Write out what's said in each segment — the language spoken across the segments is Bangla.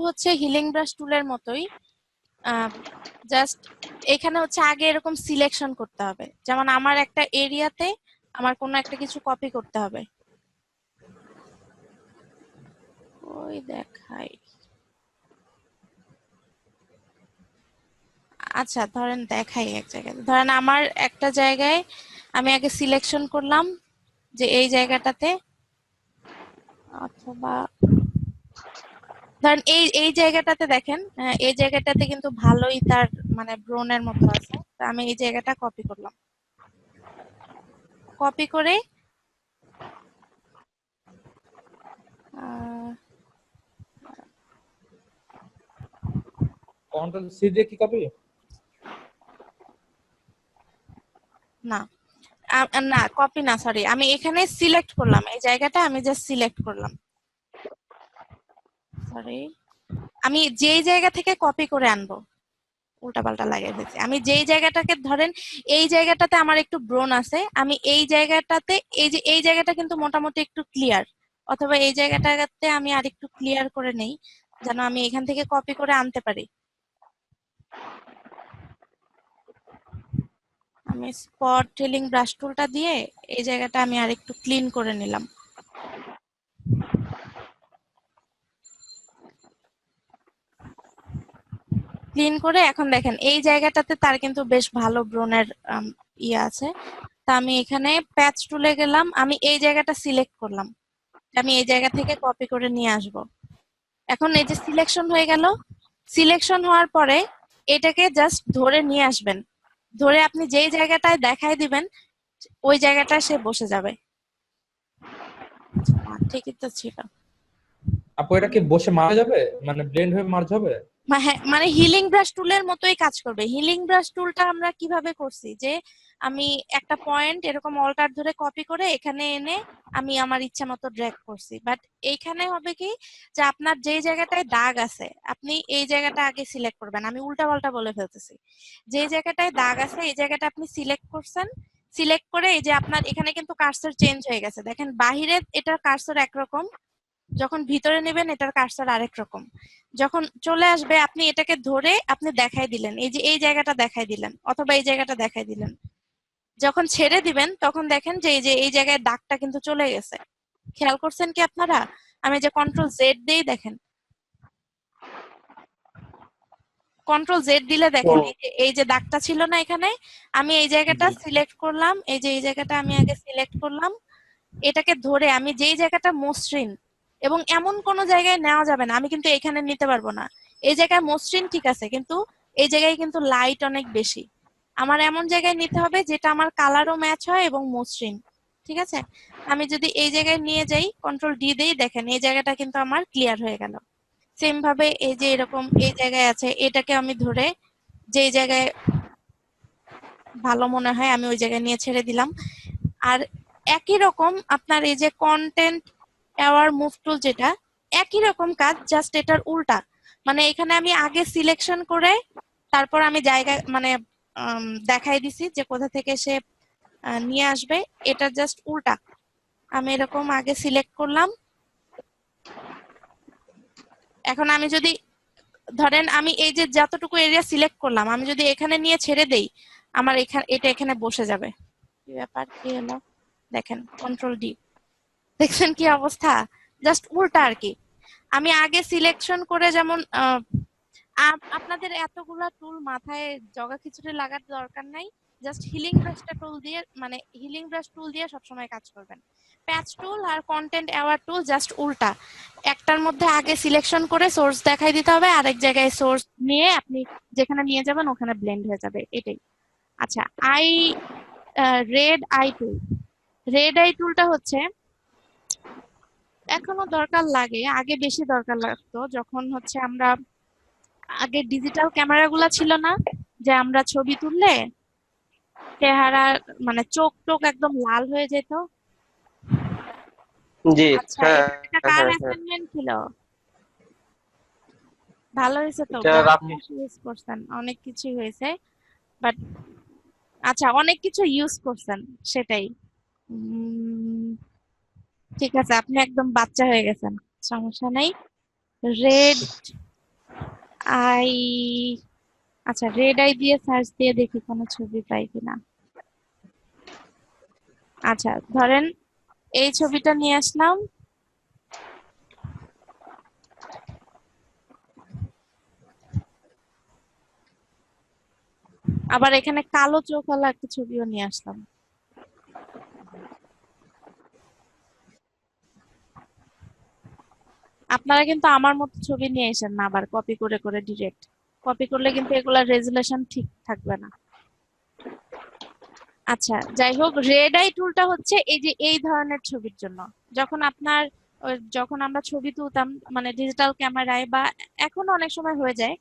হচ্ছে হিলিং ব্রাশ টুলের মতোই, জাস্ট এখানে হচ্ছে আগে এরকম সিলেকশন করতে হবে। যেমন আমার একটা এরিয়াতে আমার কোনো একটা কিছু কপি করতে হবে। ওই দেখাই, আচ্ছা ধরেন দেখাই এক জায়গায়, ধরেন আমার একটা জায়গায় আমি আগে সিলেকশন করলাম যে এই জায়গাটাতে, অথবা ধরেন এই এই জায়গাটাতে দেখেন, এই জায়গাটাতে কিন্তু ভালোই তার মানে ব্রনের মতো আছে, তো আমি এই জায়গাটা কপি করলাম। কপি করে কন্ট্রোল সি দিয়ে কি কপি? না না কপি না, সরি, আমি এখানে সিলেক্ট করলাম এই জায়গাটা, আমি জাস্ট সিলেক্ট করলাম, সরি, আমি যেই জায়গা থেকে কপি করে আনবো, উল্টাপাল্টা লাগিয়ে ফেলছি। আমি যেই জায়গাটাকে ধরেন এই জায়গাটাতে আমার একটু ব্রণ আছে, আমি এই জায়গাটাতে এই যে এই জায়গাটা কিন্তু মোটামুটি একটু ক্লিয়ার, অথবা এই জায়গাটাতে আমি আর একটু ক্লিয়ার করে নেই যেন আমি এখান থেকে কপি করে আনতে পারি। আমি স্পট টেলিং ব্রাশ টুলটা দিয়ে এই জায়গাটা আমি আর একটু ক্লিন করে নিলাম। ক্লিন করে এখন দেখেন এই জায়গাটাতে তার কিন্তু বেশ ভালো ব্রনের ইয়ে আছে। তা আমি এখানে প্যাচ টুলে গেলাম, আমি এই জায়গাটা সিলেক্ট করলাম, আমি এই জায়গা থেকে কপি করে নিয়ে আসব। এখন এই যে সিলেকশন হয়ে গেল, সিলেকশন হওয়ার পরে এটাকে জাস্ট ধরে নিয়ে আসবেন, ধরে আপনি যেই জায়গাটায় দেখাই দিবেন ওই জায়গাটায় সে বসে যাবে। ঠিকই তো ছিল। আপু এটা কি বসে মারা যাবে, মানে ব্লেন্ড হয়ে মার্জ হবে? হ্যাঁ, মানে হিলিং ব্রাশ টুলের মতোই কাজ করবে। হিলিং ব্রাশ টুলটা আমরা কিভাবে করছি যে আমি একটা পয়েন্ট এরকম অল্টার ধরে কপি করে এখানে এনে আমি আমার ইচ্ছা মতো ড্র্যাগ করছি, বাট এইখানে হবে কি যে আপনার যেই জায়গাটায় দাগ আছে আপনি এই জায়গাটা আগে সিলেক্ট করবেন। আমি উল্টাপাল্টা বলে ফেলতেছি, যে জায়গাটায় দাগ আছে এই জায়গাটা আপনি সিলেক্ট করছেন, সিলেক্ট করে এই যে আপনার এখানে কিন্তু কার্সর চেঞ্জ হয়ে গেছে, দেখেন বাহিরে এটার কার্সর একরকম, যখন ভিতরে নেবেন এটার কার্সর আরেক রকম। যখন চলে আসবে আপনি এটাকে ধরে আপনি দেখাই দিলেন, এই যে এই জায়গাটা দেখাই দিলেন অথবা এই জায়গাটা দেখাই দিলেন, যখন ছেড়ে দিবেন তখন দেখেন যে এই জায়গায় দাগটা কিন্তু চলে গেছে। খেয়াল করছেন কি আপনারা? আমি যে কন্ট্রোল জেড দেই, দেখেন কন্ট্রোল জেড দিলে দেখেন এই যে দাগটা ছিল না এখানে, আমি এই জায়গাটা সিলেক্ট করলাম, এই যে এই জায়গাটা আমি আগে সিলেক্ট করলাম, এটাকে ধরে আমি যেই জায়গাটা মসৃণ, এবং এমন কোন জায়গায় নেওয়া যাবে না, আমি কিন্তু এখানে নিতে পারবো না, এই জায়গায় মসৃণ ঠিক আছে কিন্তু এই জায়গায় কিন্তু লাইট অনেক বেশি, আমার এমন জায়গায় নিতে হবে যেটা আমার কালারও ম্যাচ হয় এবং মসৃণ। ঠিক আছে, আমি যদি এই জায়গায় নিয়ে যাই কন্ট্রোল ডি দেই, দেখেন এই জায়গাটা কিন্তু আমার ক্লিয়ার হয়ে গেল। সেম ভাবে এই যে এরকম এই জায়গায় আছে, এটাকে আমি ধরে যে জায়গায় ভালো মনে হয় আমি ওই জায়গায় নিয়ে ছেড়ে দিলাম। আর একই রকম আপনার এই যে কন্টেন্ট অ্যাওয়ার মুভ টুল, যেটা একই রকম কাজ, জাস্ট এটার উল্টা। মানে এখানে আমি আগে সিলেকশন করে তারপর আমি জায়গা মানে দেখাই দিছি যে কোথা থেকে সে নিয়ে আসবে, এটা জাস্ট উল্টা। আমি এরকম আগে সিলেক্ট করলাম, এখন আমি যদি ধরেন আমি এই যে যতটুকু এরিয়া সিলেক্ট করলাম আমি যদি এখানে নিয়ে ছেড়ে দেই, আমার এটা এখানে বসে যাবে। কি ব্যাপার, কি হলো? দেখেন কন্ট্রোল ডি, দেখছেন কি অবস্থা? জাস্ট উল্টা আর কি। আমি আগে সিলেকশন করে যেমন আপনাদের এতগুলা টুল মাথায় জগা খিচুড়ি লাগার দরকার নাই, জাস্ট হিলিং ব্রাশটা টুল দিয়ে মানে হিলিং ব্রাশ টুল দিয়ে সবসময় কাজ করবেন। প্যাচ টুল আর কন্টেন্ট অ্যাওয়ার টুল জাস্ট উল্টা, একটার মধ্যে আগে সিলেকশন করে সোর্স দেখাই দিতে হবে, আরেক জায়গায় সোর্স নিয়ে আপনি যেখানে নিয়ে যাবেন ওখানে ব্লেন্ড হয়ে যাবে, এটাই। আচ্ছা, রেড আই টুল, রেড আই টুলটা হচ্ছে এখনো দরকার লাগে, আগে বেশি দরকার লাগতো যখন হচ্ছে আমরা আগে ডিজিটাল ক্যামেরা গুলা ছিল না, যে আমরা ছবি তুললে চেহারা মানে চোখ টোক একদম লাল হয়ে যেত। জি, আচ্ছা, হ্যাঁ এটা কার হ্যাঁ হ্যাঁ। অ্যাসাইনমেন্ট ছিল? ভালো হয়েছে তো, এটা ব্রাশ আপনি ইউজ করছেন, অনেক কিছুই হয়েছে, বাট আচ্ছা অনেক কিছু ইউজ করছেন সেটাই। উম, ঠিক আছে, আপনি একদম বাচ্চা হয়ে গেছেন, সমস্যা নাই। রেড আই, আচ্ছা রেড আই দিয়ে সার্চ দিয়ে দেখি কোনো ছবি পাই কিনা। আচ্ছা ধরেন এই ছবিটা নিয়ে আসলাম, আবার এখানে কালো চোখওয়ালা একটা ছবিও নিয়ে আসলাম। আপনারা কিন্তু আমার মতো ছবি নিয়ে আসেন না আবার কপি করে করে ডিরেক্ট। কপি করলে কিন্তু এগুলার রেজুলেশন ঠিক থাকবে না। আচ্ছা যাই হোক, রেড আই টুলটা হচ্ছে এই যে এই ধরনের ছবির জন্য। যখন আপনার যখন আমরা ছবি তুলতাম মানে ডিজিটাল ক্যামেরায় বা এখনো অনেক সময় হয়ে যায়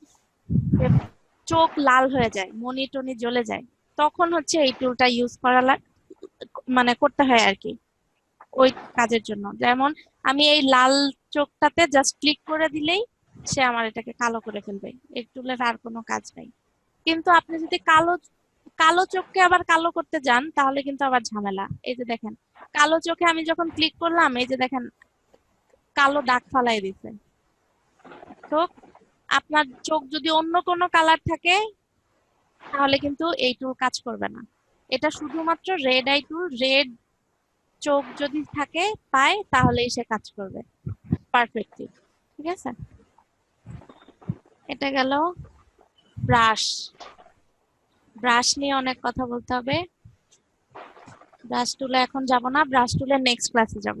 যে চোখ লাল হয়ে যায়, মনি টনি জ্বলে যায়, তখন হচ্ছে এই টুলটা ইউজ করা মানে করতে হয় আর কি, ওই কাজের জন্য। যেমন আমি এই লাল চোখটাতে জাস্ট ক্লিক করে দিলেই সে আমার এটাকে কালো করে ফেলবে, এই টুলের আর কোনো কাজ নাই। কিন্তু আপনি যদি কালো কালো চোখকে আবার কালো করতে যান তাহলে কিন্তু আবার ঝামেলা। এই যে দেখেন, কালো চোখে আমি যখন ক্লিক করলাম এই যে দেখেন কালো দাগ ফালাই দিছে। তো আপনার চোখ যদি অন্য কোনো কালার থাকে তাহলে কিন্তু এই টুল কাজ করবে না। এটা শুধুমাত্র রেড আই টুল, রেড চোখ যদি থাকে পায় তাহলেই সে কাজ করবে পারফেক্টলি। ঠিক আছে, এটা গেল ব্রাশ। ব্রাশ নিয়ে অনেক কথা বলতে হবে, ব্রাশ টুলে এখন যাব না, ব্রাশ টুলে নেক্সট ক্লাসে যাব।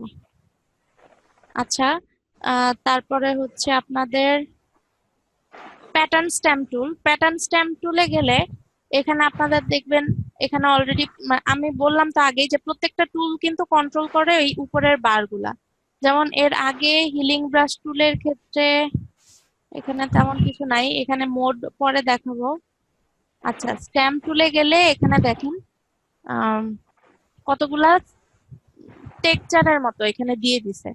আচ্ছা, তারপরে হচ্ছে আপনাদের প্যাটার্ন স্ট্যাম্প টুল। প্যাটার্ন স্ট্যাম্প টুলে গেলে এখানে আপনাদের দেখবেন এখানে অলরেডি আমি বললাম তো আগেই যে প্রত্যেকটা টুল কিন্তু কন্ট্রোল করে এই উপরের বারগুলা। যেমন এর আগে হিলিং ব্রাশ টুলের ক্ষেত্রে এখানে তেমন কিছু নাই, এখানে মোড পরে দেখাবো। আচ্ছা স্ট্যাম্প টুলে গেলে এখানে দেখেন আম, কতগুলা টেক্সচারের মতো এখানে দিয়ে দিছে।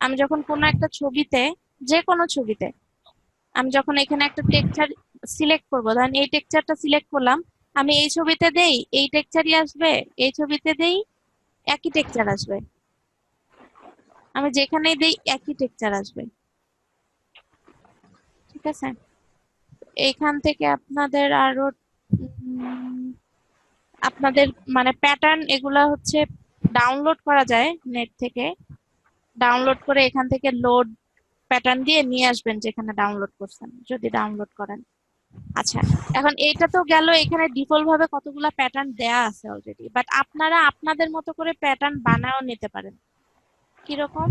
আমি যখন কোনো একটা ছবিতে, যে কোনো ছবিতে আমি যখন এখানে একটা টেক্সচার সিলেক্ট করবো, ধরেন এই টেক্সচারটা সিলেক্ট করলাম, আমি এই ছবিতে দেই এই টেক্সচারই আসবে, এই ছবিতে দেই একই টেক্সচার আসবে, আমি যেখানেই দেই একই টেক্সচার আসবে। ঠিক আছে, এইখান থেকে আপনাদের আরো আপনাদের মানে প্যাটার্ন এগুলা হচ্ছে ডাউনলোড করা যায় নেট থেকে। ডাউনলোড করে এখান থেকে লোড প্যাটার্ন দিয়ে নিয়ে আসবেন যেখানে ডাউনলোড করছেন যদি ডাউনলোড করেন। আচ্ছা, এখন এইটা তো গেল, এখানে ডিফল্ট ভাবে কতগুলা প্যাটার্ন দেয়া আছে অলরেডি, বাট আপনারা আপনাদের মতো করে প্যাটার্ন বানাও নিতে পারেন। কিরকম?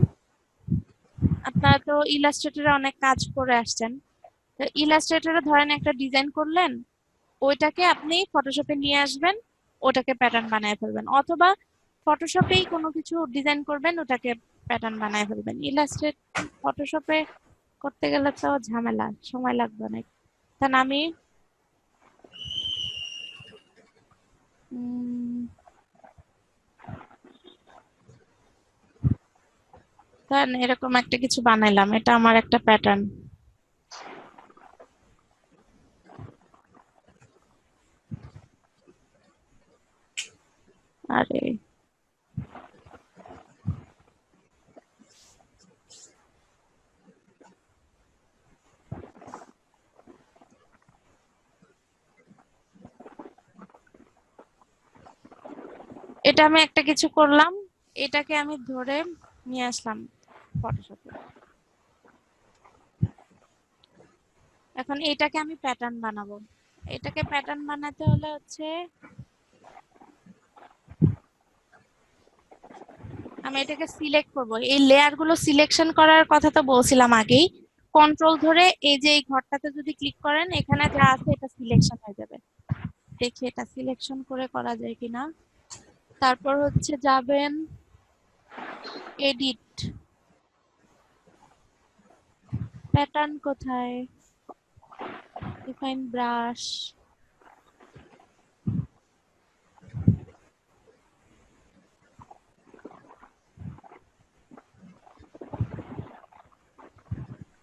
আপনারা তো ইলাস্ট্রেটরে অনেক কাজ করে আসছেন, তো ইলাস্ট্রেটরে ধরেন একটা ডিজাইন করলেন, ওইটাকে আপনি ফটোশপে নিয়ে আসবেন, ওটাকে প্যাটার্ন বানায় ফেলবেন, অথবা ফটোশপেই কোনো কিছু ডিজাইন করবেন ওটাকে প্যাটার্ন বানায় ফেলবেন। ইলাস্ট্রেট ফটোশপে করতে গেলে তো ঝামেলা, সময় লাগবে অনেক। তা আমি ধরেন এরকম একটা কিছু বানাইলাম, এটা আমার একটা প্যাটার্ন। আরে এটা আমি একটা কিছু করলাম, এটাকে আমি ধরে নিয়ে আসলাম ফটোশপে। এখন এটাকে আমি প্যাটার্ন বানাবো। এটাকে প্যাটার্ন বানাতে হলে হচ্ছে আমি এটাকে সিলেক্ট করব। এই লেয়ার গুলো সিলেকশন করার কথা তো বলছিলাম আগেই। কন্ট্রোল ধরে এই যে এই ঘরটাতে যদি ক্লিক করেন এখানে যা আছে এটা সিলেকশন হয়ে যাবে। দেখি এটা সিলেকশন করে করা যায় কিনা। তারপর হচ্ছে যাবেন এডিট, প্যাটার্ন কোথায়, ডিফাইন ব্রাশ।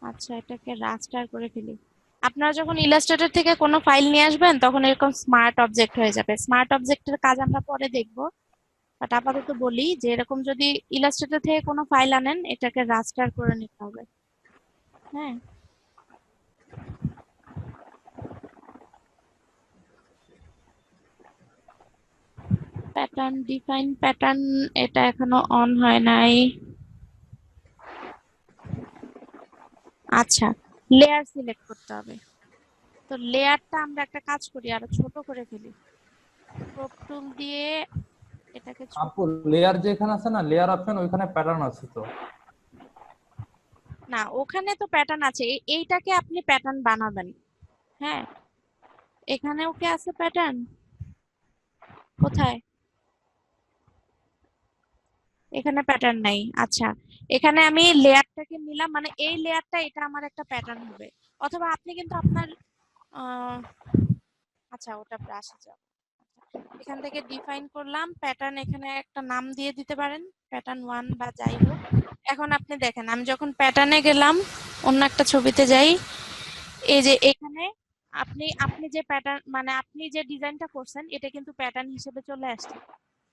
আচ্ছা এটাকে রাস্টার করে ফেলি। আপনারা যখন ইলাস্ট্রেটর থেকে কোনো ফাইল নিয়ে আসবেন তখন এরকম স্মার্ট অবজেক্ট হয়ে যাবে। স্মার্ট অবজেক্টের কাজ আমরা পরে দেখব, বাট আপাতত বলি যে এরকম যদি ইলাস্ট্রেটর থেকে কোনো ফাইল আনেন এটাকে রাস্টার করে নিতে হবে। হ্যাঁ, প্যাটার্ন, ডিফাইন প্যাটার্ন, এটা এখনো অন হয় নাই। আচ্ছা, লেয়ার সিলেক্ট করতে হবে। তো লেয়ারটা আমরা একটা কাজ করি, আরো ছোট করে ফেলি। ক্রপ টুল দিয়ে এটাকে ছোট। আপু লেয়ার যেখানে আছে না, লেয়ার অপশন, ওইখানে প্যাটার্ন আছে তো। না, ওখানে তো প্যাটার্ন আছে, এইটাকে আপনি প্যাটার্ন বানাবেন। হ্যাঁ, এখানেও কি আছে প্যাটার্ন? কোথায়? এখানে প্যাটার্ন নাই। আচ্ছা, এখানে আমি লেয়ারটাকে নিলাম, মানে এই লেয়ারটা, এটা আমার একটা প্যাটার্ন হবে। অথবা আপনি কিন্তু আপনার আহ, আচ্ছা, ওটা ব্রাশে যাও। এখান থেকে ডিফাইন করলাম প্যাটার্ন, এখানে একটা নাম দিয়ে দিতে পারেন, প্যাটার্ন 1 বা যাই হোক। এখন আপনি দেখেন, আমি যখন প্যাটার্নে গেলাম, অন্য একটা ছবিতে যাই, এই যে এখানে আপনি আপনি যে প্যাটার্ন, মানে আপনি যে ডিজাইনটা করছেন, এটা কিন্তু প্যাটার্ন হিসেবে চলে আসছে।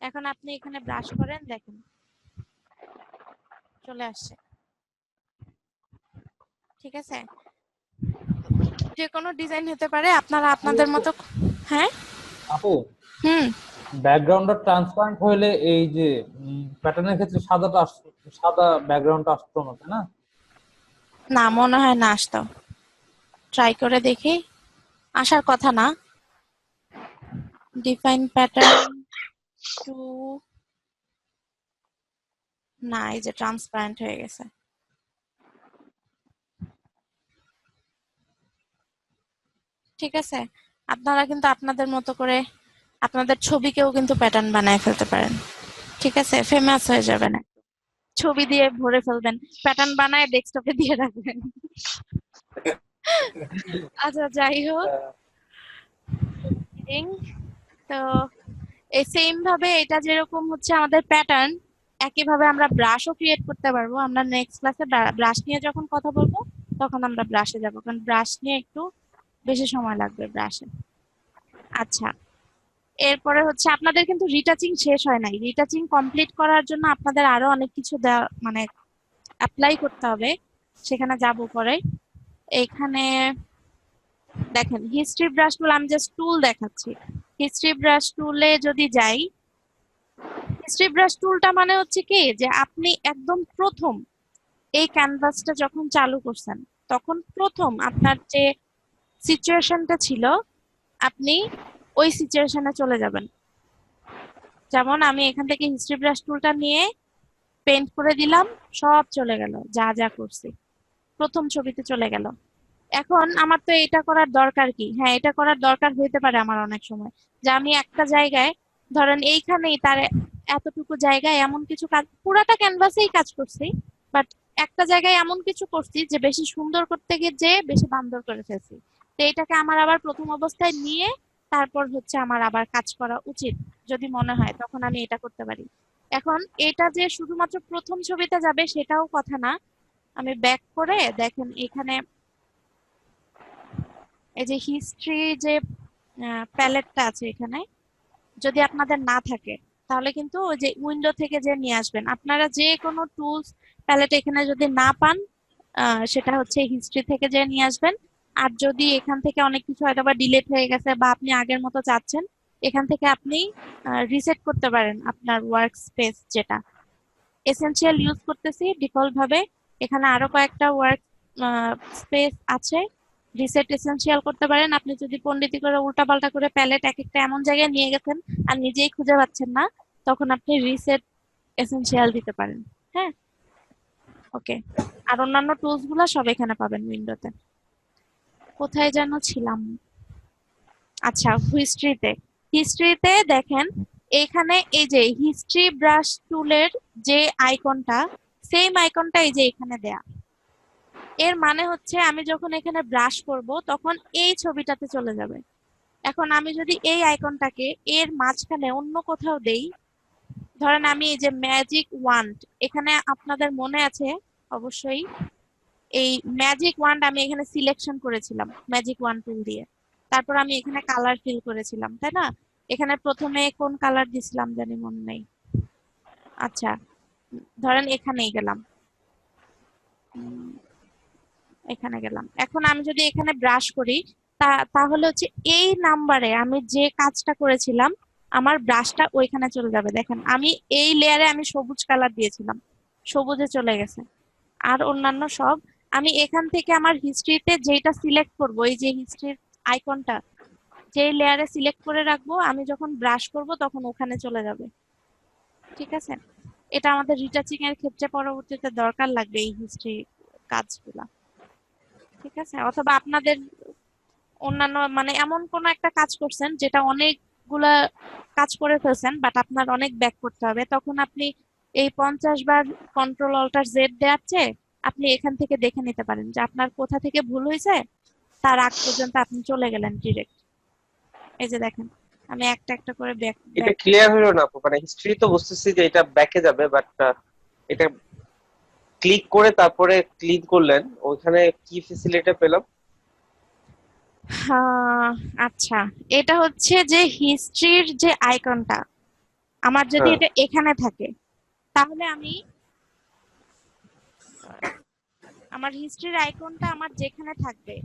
এখন আপনি এখানে ব্রাশ করেন, দেখেন চলে আসছে। ঠিক আছে, যে কোনো ডিজাইন হতে পারে, আপনারা আপু আপনাদের মতো। হ্যাঁ। আপু হুম। ব্যাকগ্রাউন্ডটা ট্রান্সপারেন্ট হলে এই যে প্যাটার্নের ক্ষেত্রে সাদা ব্যাকগ্রাউন্ডটা আসতো না, তাই না? না, মনে হয় না আসতো। ট্রাই করে দেখি। আসার কথা না। ডিফাইন প্যাটার্ন টু, না, এই যে ট্রান্সপারেন্ট হয়ে গেছে। ঠিক আছে, আপনারা কিন্তু আপনাদের মতো করে আপনাদের ছবিকেও কিন্তু প্যাটার্ন বানায় ফেলতে পারেন। ঠিক আছে, ফেমাস হয়ে যাবেন, ছবি দিয়ে ভরে ফেলবেন, প্যাটার্ন বানায় ডেস্কটপে দিয়ে রাখবেন। আচ্ছা, যাই হোক। তো এই সেম ভাবে, এটা যেরকম হচ্ছে আমাদের প্যাটার্ন, একইভাবে আমরা ব্রাশও ক্রিয়েট করতে পারবো। আমরা নেক্সট ক্লাসে ব্রাশ নিয়ে যখন কথা বলবো, তখন আমরা ব্রাশে যাব, কারণ ব্রাশ নিয়ে একটু বেশি সময় লাগবে ব্রাশে। আচ্ছা, এরপরে হচ্ছে আপনাদের কিন্তু রিটাচিং শেষ হয় নাই। রিটাচিং কমপ্লিট করার জন্য আপনাদের আরো অনেক কিছু দেওয়া, মানে অ্যাপ্লাই করতে হবে। সেখানে যাব পরে। এখানে দেখেন, হিস্ট্রি ব্রাশ টুল, আমি জাস্ট টুল দেখাচ্ছি। হিস্ট্রি ব্রাশ টুলে যদি যাই, হিস্ট্রি ব্রাশ টুলটা মানে হচ্ছে কি, যে আপনি একদম প্রথম এই ক্যানভাসটা যখন চালু করছেন, তখন প্রথম আপনার যে সিচুয়েশনটা ছিল, আপনি ওই সিচুয়েশনে চলে যাবেন। যেমন আমি এখান থেকে হিস্ট্রি ব্রাশ টুলটা নিয়ে পেন্ট করে দিলাম, সব চলে গেল, যা যা করছি প্রথম ছবিতে চলে গেল। এখন আমার তো এটা করার দরকার কি? হ্যাঁ, এটা করার দরকার হইতে পারে আমার অনেক সময়, যে আমি একটা জায়গায়, ধরেন এইখানেই তার এতটুকু জায়গায় এমন কিছু কাজ, পুরাটা ক্যানভাসেই কাজ করছি, বাট একটা জায়গায় এমন কিছু করছি যে বেশি সুন্দর করতে গিয়ে যে বেশি বান্দর করে ফেলছি। তো এটাকে আমার আবার প্রথম অবস্থায় নিয়ে তারপর হচ্ছে আমার আবার কাজ করা উচিত, যদি মনে হয়, তখন আমি এটা করতে পারি। এখন এটা যে শুধুমাত্র প্রথম ছবিতে যাবে সেটাও কথা না। আমি ব্যাক করে দেখেন, এখানে এই যে হিস্ট্রি যে প্যালেটটা আছে এখানে, যদি আপনাদের না থাকে, তাহলে কিন্তু ওই যে উইন্ডো থেকে যে নিয়ে আসবেন, আপনারা যে কোনো টুলস প্যালেট এখানে যদি না পান, সেটা হচ্ছে হিস্ট্রি থেকে যে নিয়ে আসবেন। আর যদি এখান থেকে অনেক কিছু হয়তো বা ডিলিট হয়ে গেছে, বা আপনি আগের মতো চাচ্ছেন, এখান থেকে আপনি রিসেট করতে পারেন আপনার ওয়ার্ক স্পেস। যেটা এসেনশিয়াল ইউজ করতেছি ডিফল্ট ভাবে, এখানে আরো কয়েকটা ওয়ার্ক স্পেস আছে, রিসেট এসেনশিয়াল করতে পারেন। আপনি যদি পন্ডিতি করে উল্টাপাল্টা করে প্যালেট এক একটা এমন জায়গায় নিয়ে গেছেন আর নিজেই খুঁজে পাচ্ছেন না, তখন আপনি রিসেট এসেনশিয়াল দিতে পারেন। হ্যাঁ, ওকে। আর অন্যান্য টুলস গুলা সব এখানে পাবেন উইন্ডোতে। কোথায় যেন ছিলাম? আচ্ছা, হিস্ট্রিতে। হিস্ট্রিতে দেখেন, এখানে এই যে হিস্ট্রি ব্রাশ টুলের যে আইকনটা, সেম আইকনটা এই যে এখানে দেয়া। এর মানে হচ্ছে আমি যখন এখানে ব্রাশ করব, তখন এই ছবিটাতে চলে যাবে। এখন আমি যদি এই আইকনটাকে এর মাঝখানে অন্য কোথাও দেই, ধরেন আমি এই যে ম্যাজিক ওয়ান্ড, এখানে আপনাদের মনে আছে অবশ্যই, এই ম্যাজিক ওয়ান্ড আমি এখানে সিলেকশন করেছিলাম ম্যাজিক ওয়ান্ড টুল দিয়ে। তারপর আমি এখানে কালার ফিল করেছিলাম, তাই না? এখানে প্রথমে কোন কালার দিছিলাম জানি মনে নেই। আচ্ছা, ধরেন এখানেই গেলাম, উম, এখানে গেলাম। এখন আমি যদি এখানে ব্রাশ করি, তাহলে হচ্ছে এই নাম্বারে আমি যে কাজটা করেছিলাম, আমার ব্রাশটা ওইখানে চলে যাবে। দেখেন আমি এই লেয়ারে আমি সবুজ কালার দিয়েছিলাম, সবুজে চলে গেছে। আর অন্যান্য সব আমি এখান থেকে আমার হিস্ট্রিতে যেটা সিলেক্ট করব, এই যে হিস্ট্রির আইকনটা যে লেয়ারে সিলেক্ট করে রাখবো, আমি যখন ব্রাশ করব তখন ওখানে চলে যাবে। ঠিক আছে, এটা আমাদের রিটাচিং এর ক্ষেত্রে পরবর্তীতে দরকার লাগবে এই হিস্ট্রি কাজগুলা। ঠিক আছে, অথবা আপনাদের অন্যান্য মানে এমন কোন একটা কাজ করছেন যেটা অনেকগুলা কাজ করে ফেলছেন, বাট আপনার অনেক ব্যাক করতে হবে, তখন আপনি এই 50 বার কন্ট্রোল অল্টার জেড দেওয়ার চেয়ে আপনি এখান থেকে দেখে নিতে পারেন যে আপনার কোথা থেকে ভুল হয়েছে, তার আগ পর্যন্ত আপনি চলে গেলেন ডিরেক্ট। এই যে দেখেন আমি একটা একটা করে ব্যাক এটা ব্যাক ক্লিয়ার হলো না আপু, মানে হিস্ট্রি তো বুঝতেছি যে এটা ব্যাকে যাবে, বাট এটা ক্লিক করে তারপরে ক্লিন করলেন, ওইখানে কি ফেসিলিটি পেলাম? হ্যাঁ, আচ্ছা, এটা হচ্ছে যে হিস্ট্রির যে আইকনটা আমার যদি হ্যাঁ। এটা এখানে থাকে, তাহলে আমি আমার হিস্ট্রির আইকনটা আমার যেখানে থাকবে,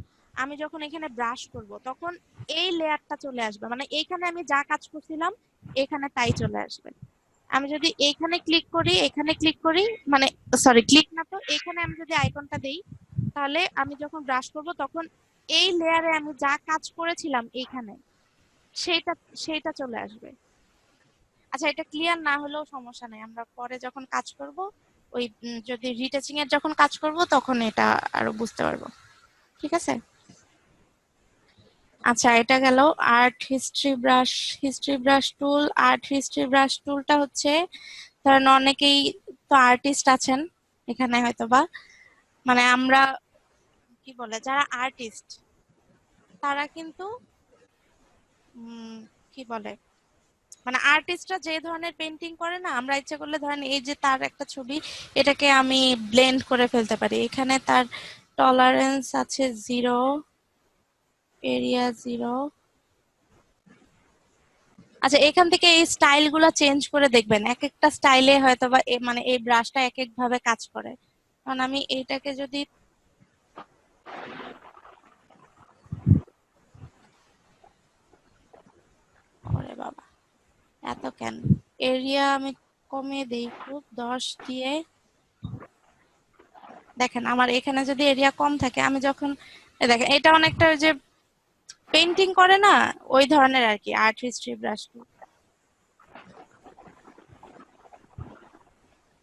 আমি যখন এখানে ব্রাশ করব তখন এই লেয়ারটা চলে আসবে, মানে এইখানে আমি যা কাজ করছিলাম এখানে তাই চলে আসবে। আমি যদি এইখানে ক্লিক করি, এখানে ক্লিক করি, মানে সরি ক্লিক না তো, এখানে আমি যদি আইকনটা দেই, তাহলে আমি যখন ব্রাশ করব তখন এই লেয়ারে আমি যা কাজ করেছিলাম এইখানে সেইটা সেইটা চলে আসবে। আচ্ছা, এটা ক্লিয়ার না হলেও সমস্যা নেই, আমরা পরে যখন কাজ করব ওই যদি রিটাচিং এর যখন কাজ করব তখন এটা আরো বুঝতে পারবো। ঠিক আছে, আচ্ছা এটা গেল art history brush. History brush টুল, আর্ট হিস্ট্রি ব্রাশ টুলটা হচ্ছে, ধরেন অনেকেই তো আর্টিস্ট আছেন এখানে হয়তোবা, মানে আমরা কি বলে যারা আর্টিস্ট তারা কিন্তু উম, কি বলে মানে আর্টিস্টরা যে ধরনের পেন্টিং করে না, আমরা ইচ্ছে করলে ধরেন এই যে তার একটা ছবি, এটাকে আমি ব্লেন্ড করে ফেলতে পারি। এখানে তার টলারেন্স আছে 0, এরিয়া 0। আচ্ছা, এখান থেকে এই স্টাইল গুলা চেঞ্জ করে দেখবেন, এক একটা স্টাইলে হয়তো বা মানে এই ব্রাশটা এক এক ভাবে কাজ করে। কারণ আমি এইটাকে যদি, ওরে বাবা এত কেন, এরিয়া আমি কমিয়ে দিই খুব 10 দিয়ে। দেখেন আমার এখানে যদি এরিয়া কম থাকে, আমি যখন দেখেন এটা অনেকটা ওই যে পেন্টিং করে না ওই ধরনের আর কি, আর্ট হিস্ট্রি ব্রাশ।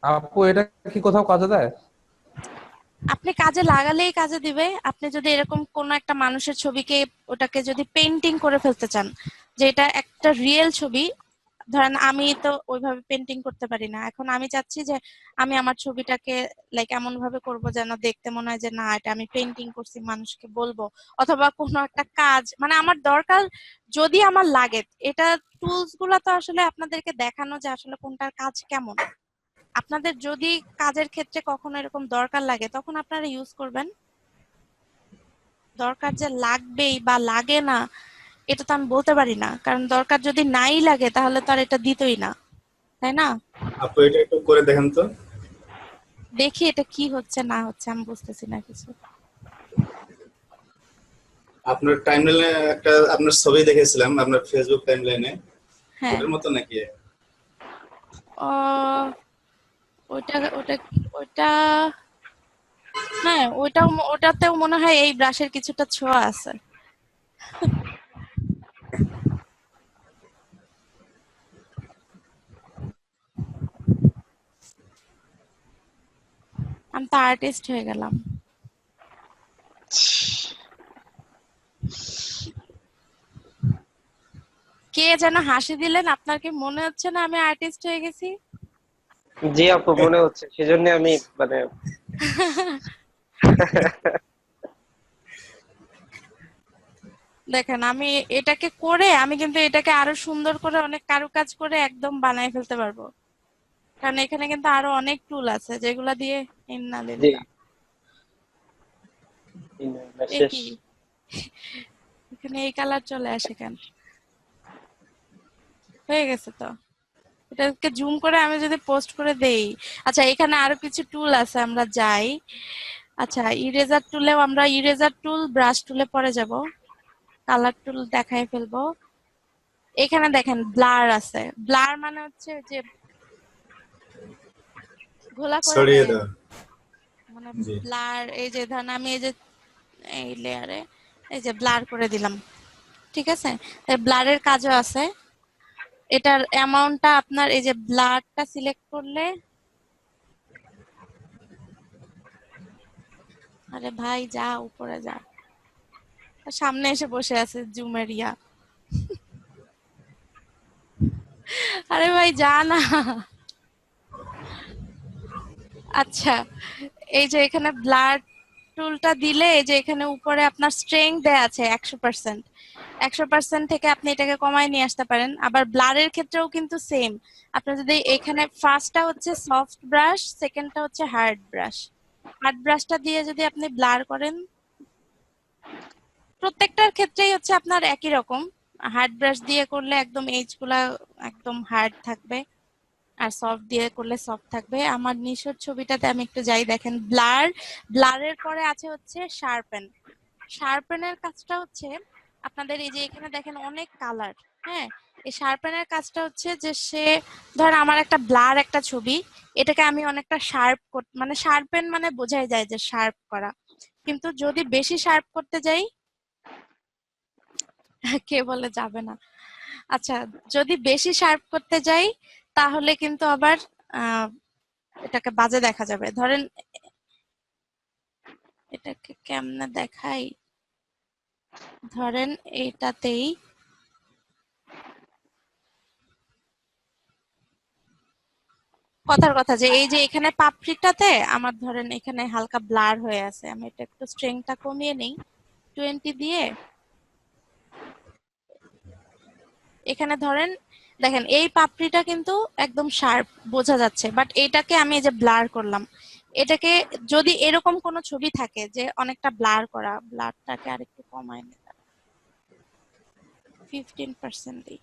আপু এটা কি কোথাও কাজে দেয়? আপনি কাজে লাগালেই কাজে দিবে। আপনি যদি এরকম কোন একটা মানুষের ছবিকে ওটাকে যদি পেন্টিং করে ফেলতে চান, যে এটা একটা রিয়েল ছবি, ধরেন আমি তো ওইভাবে পেন্টিং করতে পারি না, এখন আমি চাচ্ছি যে আমি আমার ছবিটাকে লাইক এমন ভাবে করব যেন দেখতে মনে হয় যে না এটা আমি পেন্টিং করছি, মানুষকে বলবো, অথবা কোনো একটা কাজ মানে আমার দরকার যদি আমার লাগে। এটা টুলস গুলা তো আসলে আপনাদেরকে দেখানো যে আসলে কোনটার কাজ কেমন। আপনাদের যদি কাজের ক্ষেত্রে কখনো এরকম দরকার লাগে তখন আপনারা ইউজ করবেন। দরকার যে লাগবেই বা লাগে না এটা তো আমি বলতে পারি না, কারণ দরকার যদি নাই লাগে তাহলে তো আর এটা দিতই না, তাই না? আপু এটা একটু করে দেখেন তো। দেখি এটা কি হচ্ছে না হচ্ছে, আমি বুঝতেছি না কিছু। আপনার টাইমলাইনে একটা আপনার ছবি দেখেছিলাম আপনার ফেসবুক টাইমলাইনে, হ্যাঁ, ওটার মতো নাকি? ও ওইটা ওটা ওইটা হ্যাঁ, ওইটাও ওটাতেও মনে হয় এই ব্রাশের কিছুটা ছোঁয়া আছে। আমি তো আর্টিস্ট হয়ে গেলাম। কে যেন হাসি দিলেন, আপনার কি মনে হচ্ছে না আমি আর্টিস্ট হয়ে গেছি? জি আপু, মনে হচ্ছে, সেজন্য আমি মানে দেখেন আমি এটাকে করে আমি কিন্তু এটাকে আরো সুন্দর করে অনেক কারুকাজ করে একদম বানাই ফেলতে পারবো, কারণ এখানে কিন্তু আরো অনেক টুল আছে যেগুলা দিয়ে। জি ইন্নালিল্লাহ, এ শেষ। কি, এখানে এই কালার চলে আসে কেন? হয়ে গেছে তো, এটাকে জুম করে আমি যদি পোস্ট করে দেই। আচ্ছা, এখানে আরো কিছু টুল আছে, আমরা যাই। আচ্ছা, ইরেজার টুলেও আমরা ইরেজার টুল ব্রাশ টুলে পরে যাব, কালার টুল দেখাই ফেলবো। এখানে দেখেন ব্লার আছে, ব্লার মানে হচ্ছে যে ঘোলা করে ছড়িয়ে দেয়, দেওয়া। মানে জি। ব্লার। এই যে ধরেন আমি এই যে এই লেয়ারে এই যে ব্লার করে দিলাম, ঠিক আছে? ব্লারের কাজও আছে। এটার অ্যামাউন্টটা আপনার এই যে ব্লারটা সিলেক্ট করলে, আরে ভাই যা উপরে যা, সামনে এসে বসে আছে জুমের ইয়া। আরে ভাই যা না। আচ্ছা, এই যে এখানে ব্লার টুলটা দিলে এই যে এখানে উপরে আপনার স্ট্রেংথ দেয়া আছে 100%। 100% থেকে আপনি এটাকে কমায় নিয়ে আসতে পারেন। আবার ব্লারের ক্ষেত্রেও কিন্তু সেম। আপনি যদি এখানে ফার্স্টটা হচ্ছে সফট ব্রাশ, সেকেন্ডটা হচ্ছে হার্ড ব্রাশ। হার্ড ব্রাশটা দিয়ে যদি আপনি ব্লার করেন, প্রত্যেকটার ক্ষেত্রেই হচ্ছে আপনার একই রকম। হার্ড ব্রাশ দিয়ে করলে একদম এজ গুলা একদম হার্ড থাকবে, আর সফট দিয়ে করলে সফট থাকবে। আমার নিশোর ছবিটাতে আমি একটু যাই, দেখেন ব্লার, ব্লারের পরে আছে হচ্ছে শার্পেন। শার্পেনের কাজটা হচ্ছে আপনাদের এই যে এখানে দেখেন অনেক কালার, হ্যাঁ, এই শার্পেনের কাজটা হচ্ছে যে সে, ধর আমার একটা ব্লার একটা ছবি, এটাকে আমি অনেকটা শার্প মানে শার্পেন মানে বোঝাই যায় যে শার্প করা। কিন্তু যদি বেশি শার্প করতে যাই, কে বলে যাবে না, আচ্ছা, যদি বেশি শার্প করতে যাই তাহলে কিন্তু আবার আহ এটাকে বাজে দেখা যাবে। ধরেন এটাকে কেমনে দেখাই, ধরেন এইটাতেই কথার কথা যে এই যে এখানে পাপড়িটাতে আমার ধরেন এখানে হালকা ব্লার হয়ে আছে, আমি এটা একটু স্ট্রেংথটা কমিয়ে নেই 20 দিয়ে। এখানে ধরেন দেখেন এই পাপড়িটা কিন্তু একদম শার্প বোঝা যাচ্ছে, বাট এটাকে আমি এই যে ব্লার করলাম, এটাকে যদি এরকম কোনো ছবি থাকে যে অনেকটা ব্লার করা, ব্লারটাকে আরেকটু কমায় নিই, 15% দিই।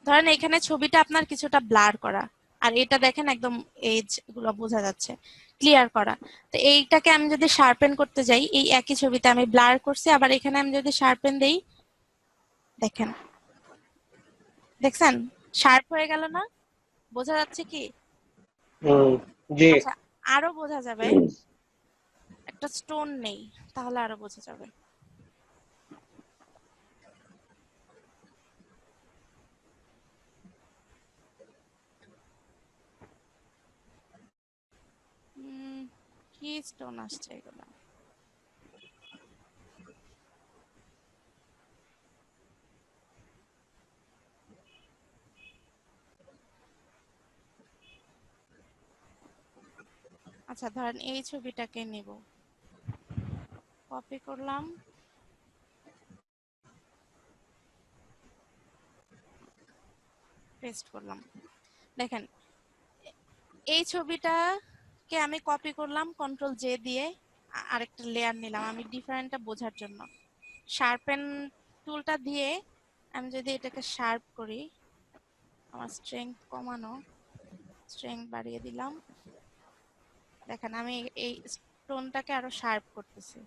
ধরেন এখানে ছবিটা আপনার কিছুটা ব্লার করা, আর এটা দেখেন একদম এজ গুলো বোঝা যাচ্ছে, ক্লিয়ার করা। তো এইটাকে আমি যদি শার্পেন করতে যাই, এই একই ছবিতে আমি ব্লার করছি, আবার এখানে আমি যদি শার্পেন দেই, দেখেন, দেখছেন শার্প হয়ে গেল না? বোঝা যাচ্ছে কি? জি। আচ্ছা, আরো বোঝা যাবে, একটা স্টোন নেই, তাহলে আরো বোঝা যাবে। কি স্টোন আসছে এগুলা? আচ্ছা, ধরেন এই ছবিটাকে নিব, কপি করলাম, পেস্ট করলাম। দেখেন এই ছবিটাকে আমি কপি করলাম কন্ট্রোল জে দিয়ে, আরেকটা লেয়ার নিলাম আমি ডিফারেন্টটা বোঝার জন্য। শার্পেন টুলটা দিয়ে আমি যদি এটাকে শার্প করি, আমার স্ট্রেংথ কমানো, স্ট্রেংথ বাড়িয়ে দিলাম, দেখেন আমি এই স্টোনটাকে আরো শার্প করতেছি।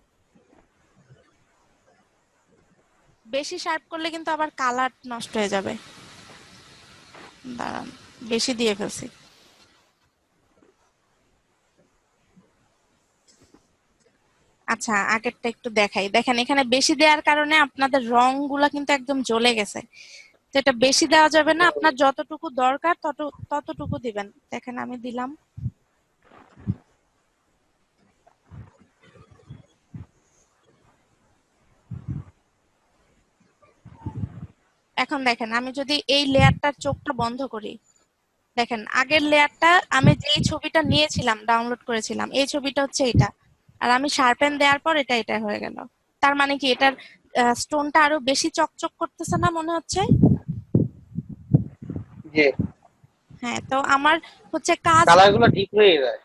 বেশি শার্প করলে কিন্তু আবার কালার নষ্ট হয়ে যাবে, দাঁড়ান, বেশি দিয়ে ফেলছি। আচ্ছা, আগেরটা একটু দেখাই, দেখেন এখানে বেশি দেওয়ার কারণে আপনাদের রং গুলা কিন্তু একদম জ্বলে গেছে। তো এটা বেশি দেওয়া যাবে না, আপনার যতটুকু দরকার ততটুকু দিবেন। দেখেন আমি দিলাম, এখন দেখেন আমি যদি এই লেয়ারটার চোখটা বন্ধ করি, দেখেন আগের লেয়ারটা আমি যেই ছবিটা নিয়েছিলাম ডাউনলোড করেছিলাম, এই ছবিটা হচ্ছে এটা, আর আমি শার্পেন দেওয়ার পর এটা হয়ে গেল। তার মানে কি এটার স্টোনটা আরো বেশি চকচক করতেছে না মনে হচ্ছে? জি। হ্যাঁ, তো আমার হচ্ছে কাজ, কালার গুলো ডিপ হয়ে যায়।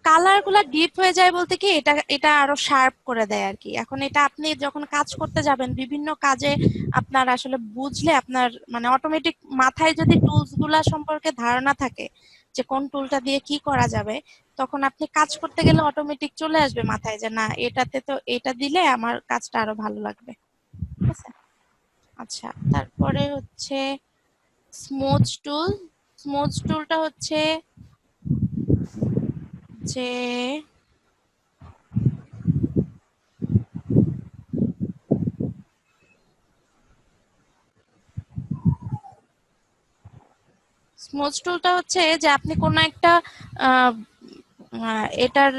কালার গুলা ডিপ হয়ে যায় বলতে কি এটা এটা আরো শার্প করে দেয় আর কি। এখন এটা আপনি যখন কাজ করতে যাবেন বিভিন্ন কাজে, আপনার আসলে বুঝলে আপনার মানে অটোমেটিক মাথায় যদি টুলস গুলা সম্পর্কে ধারণা থাকে যে কোন টুলটা দিয়ে কি করা যাবে, তখন আপনি কাজ করতে গেলে অটোমেটিক চলে আসবে মাথায় যে না এটাতে তো এটা দিলে আমার কাজটা আরো ভালো লাগবে। আচ্ছা, তারপরে হচ্ছে স্মুথ টুল। স্মুথ টুলটা হচ্ছে যে স্মুথ টুলটা হচ্ছে যে আপনি কোন একটা আহ, এটার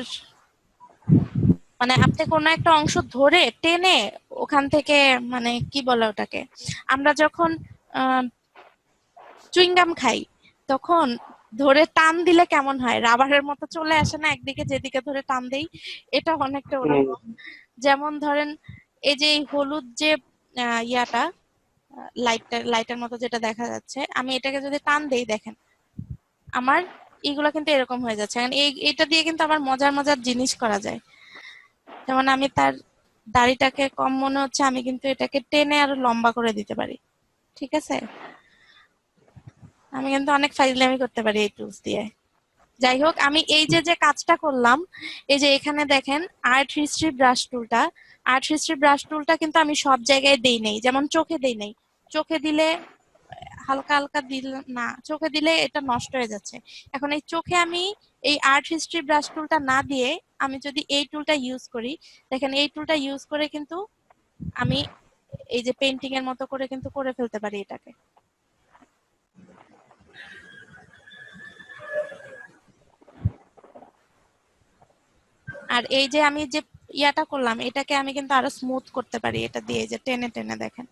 মানে আপনি কোন একটা অংশ ধরে টেনে ওখান থেকে, মানে কি বলে ওটাকে, আমরা যখন চুইংগাম খাই তখন ধরে টান দিলে কেমন হয়, রাবারের মতো চলে আসে না একদিকে, যেদিকে ধরে টান দেই, এটা অনেকটা ওরকম। যেমন ধরেন এই যে এই হলুদ যে ইয়াটা, লাইটের মতো যেটা দেখা যাচ্ছে, আমি এটাকে যদি টান দেই দেখেন আমার এইগুলা কিন্তু এরকম হয়ে যাচ্ছে। কারণ এটা দিয়ে কিন্তু আবার মজার মজার জিনিস করা যায়। যেমন আমি তার দাড়িটাকে কম মনে হচ্ছে, আমি কিন্তু এটাকে টেনে আরো লম্বা করে দিতে পারি। ঠিক আছে, আমি কিন্তু অনেক ফাইজলামি করতে পারি এই টুলস দিয়ে। যাই হোক, আমি এই যে যে কাজটা করলাম, এই যে এখানে দেখেন আর্ট হিস্ট্রি ব্রাশ টুলটা, আর্ট হিস্ট্রি ব্রাশ টুলটা কিন্তু আমি সব জায়গায় দেই নাই, যেমন চোখে দেই নাই। চোখে দিলে হালকা হালকা দিলে না, চোখে দিলে এটা নষ্ট হয়ে যাচ্ছে। এখন এই চোখে আমি এই আর্ট হিস্ট্রি ব্রাশ টুলটা না দিয়ে আমি যদি এই টুলটা ইউজ করি, দেখেন এই টুলটা ইউজ করে কিন্তু আমি এই যে পেন্টিং এর মতো করে কিন্তু করে ফেলতে পারি এটাকে। আর এই যে আমি যে ইয়াটা করলাম, এটাকে আমি কিন্তু আরো স্মুথ করতে পারি এটা দিয়ে, যে টেনে টেনে দেখেন।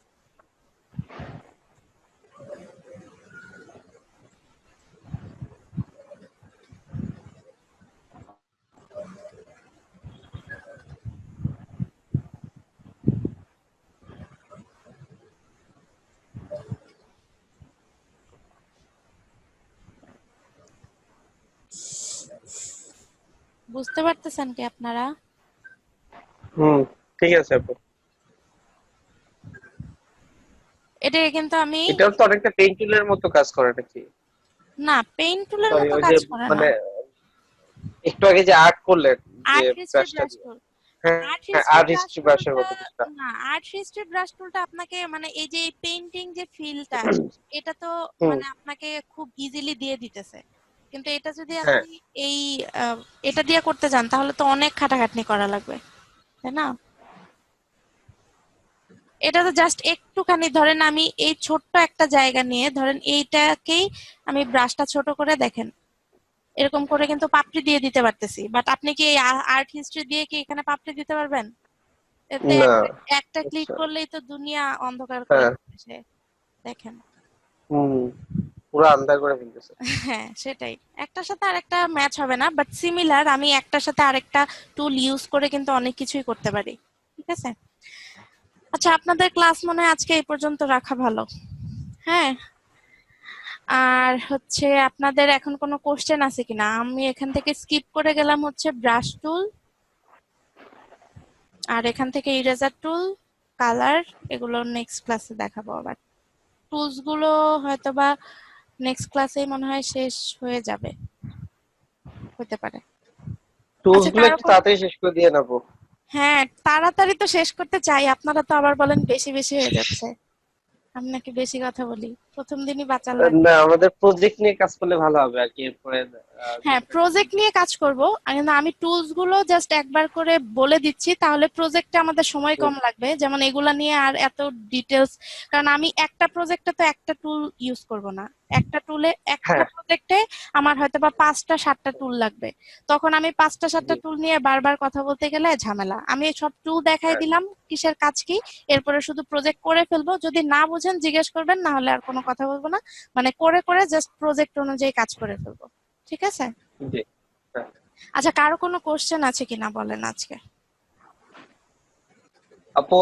বুঝতে পারতেছেন কি আপনারা? ঠিক আছে আপু। এটাকে কিন্তু আমি, এটাও তো অনেকটা পেইন্ট টুলের মতো কাজ করে নাকি? না পেইন্ট টুলের সরি, মতো ওই যে কাজ করে না। মানে একটু আগে যে আর্ট করলেন, যে আর্ট হিস্ট্রি ব্রাশটা ব্রাশ দিয়ে। টুল, হ্যাঁ, art history art brush history ব্রাশের টুলটা, মতো কিছুটা। না আর্ট হিস্ট্রি ব্রাশ টুলটা আপনাকে মানে এই যে পেইন্টিং যে ফিলটা, এটা তো হুম। মানে আপনাকে খুব ইজিলি দিয়ে দিতেছে। কিন্তু এটা যদি হ্যাঁ, আপনি এই এটা দিয়ে করতে যান তাহলে তো অনেক খাটাখাটনি করা লাগবে, তাই না? এটা তো জাস্ট একটুখানি ধরেন, আমি এই ছোট্ট একটা জায়গা নিয়ে ধরেন এইটাকেই আমি ব্রাশটা ছোট করে দেখেন এরকম করে কিন্তু পাপড়ি দিয়ে দিতে পারতেছি। বাট আপনি কি এই আর্ট হিস্ট্রি দিয়ে কি এখানে পাপড়ি দিতে পারবেন? এতে না। একটা একটা ক্লিক আচ্ছা। করলেই তো দুনিয়া অন্ধকার করে হ্যাঁ। দিচ্ছে, দেখেন। হুম, পুরো আন্ধার করে ফেলতেছে। হ্যাঁ সেটাই, একটার সাথে আরেকটা ম্যাচ হবে না, বাট সিমিলার। আমি একটার সাথে আরেকটা টুল ইউজ করে কিন্তু অনেক কিছুই করতে পারি। ঠিক আছে, আচ্ছা আপনাদের ক্লাস মনে হয় আজকে এই পর্যন্ত রাখা ভালো। হ্যাঁ, আর হচ্ছে আপনাদের এখন কোনো কোশ্চেন আছে কিনা? আমি এখান থেকে স্কিপ করে গেলাম হচ্ছে ব্রাশ টুল, আর এখান থেকে ইরেজার টুল, কালার, এগুলো নেক্সট ক্লাসে দেখাবো। আবার টুলস গুলো হয়তোবা নেক্সট ক্লাসেই মনে হয় শেষ হয়ে যাবে, হতে পারে। টুলস আচ্ছা গুলো কারো একটু তাড়াতাড়ি শেষ করে দিয়ে নেবো। হ্যাঁ তাড়াতাড়ি তো শেষ করতে চাই, আপনারা তো আবার বলেন বেশি বেশি হয়ে যাচ্ছে। আমি নাকি বেশি কথা বলি, প্রথম দিনই বাঁচার লাগে। না, আমাদের প্রজেক্ট নিয়ে কাজ করলে ভালো হবে আর কি, এরপরে হ্যাঁ প্রজেক্ট নিয়ে কাজ করব, কিন্তু আমি টুলস গুলো জাস্ট একবার করে বলে দিচ্ছি, তাহলে প্রজেক্টে আমাদের সময় কম লাগবে। যেমন এগুলা নিয়ে আর এত ডিটেলস, কারণ আমি একটা প্রজেক্টে তো একটা টুল ইউজ করব না, একটা টুলে একটা হ্যাঁ। প্রজেক্টে আমার হয়তো বা 5টা 7টা টুল লাগবে। তখন আমি 5টা 7টা টুল নিয়ে বারবার কথা বলতে গেলে ঝামেলা। আমি সব টুল দেখাই হ্যাঁ, দিলাম কিসের কাজ কি, এরপরে শুধু প্রজেক্ট করে ফেলবো। যদি না বুঝেন জিজ্ঞেস করবেন, না হলে আর কোনো কথা বলবো না। মানে করে করে জাস্ট প্রজেক্ট অনুযায়ী কাজ করে ফেলবো। ঠিক আছে, জি। হ্যাঁ। আচ্ছা কারো কোনো কোশ্চেন আছে কিনা বলেন আজকে? আপু,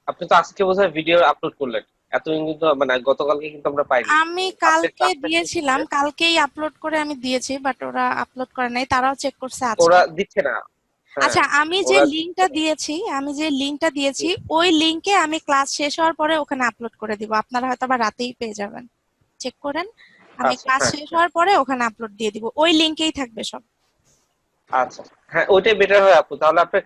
আপনি তো আজকে বোধহয় ভিডিও আপলোড করলেন। এতদিন কিন্তু মানে গতকালকে কিন্তু আমরা পাইনি, তো আমি আজকে কালকে ক্লাসটা শেষ দিয়েছিলাম, করে। কালকেই আপলোড করে আমি দিয়েছি, বাট ওরা আপলোড করে নাই, তারাও চেক করছে আজকে। ওরা দিচ্ছে না। হ্যাঁ, আচ্ছা আমি যে ওরা দিচ্ছে লিংকটা না। দিয়েছি, ওই লিংকে আমি ক্লাস শেষ হওয়ার পরে ওখানে আপলোড করে দিব, আপনারা হয়তো বা রাতেই পেয়ে যাবেন। চেক করেন, আমি আচ্ছা, ক্লাস হ্যাঁ, শেষ হ্যাঁ। হওয়ার পরে ওখানে আপলোড দিয়ে দিব, ওই লিংকেই থাকবে সব। আচ্ছা, হ্যাঁ, ওইটাই বেটার হয় আপু। তাহলে আপনার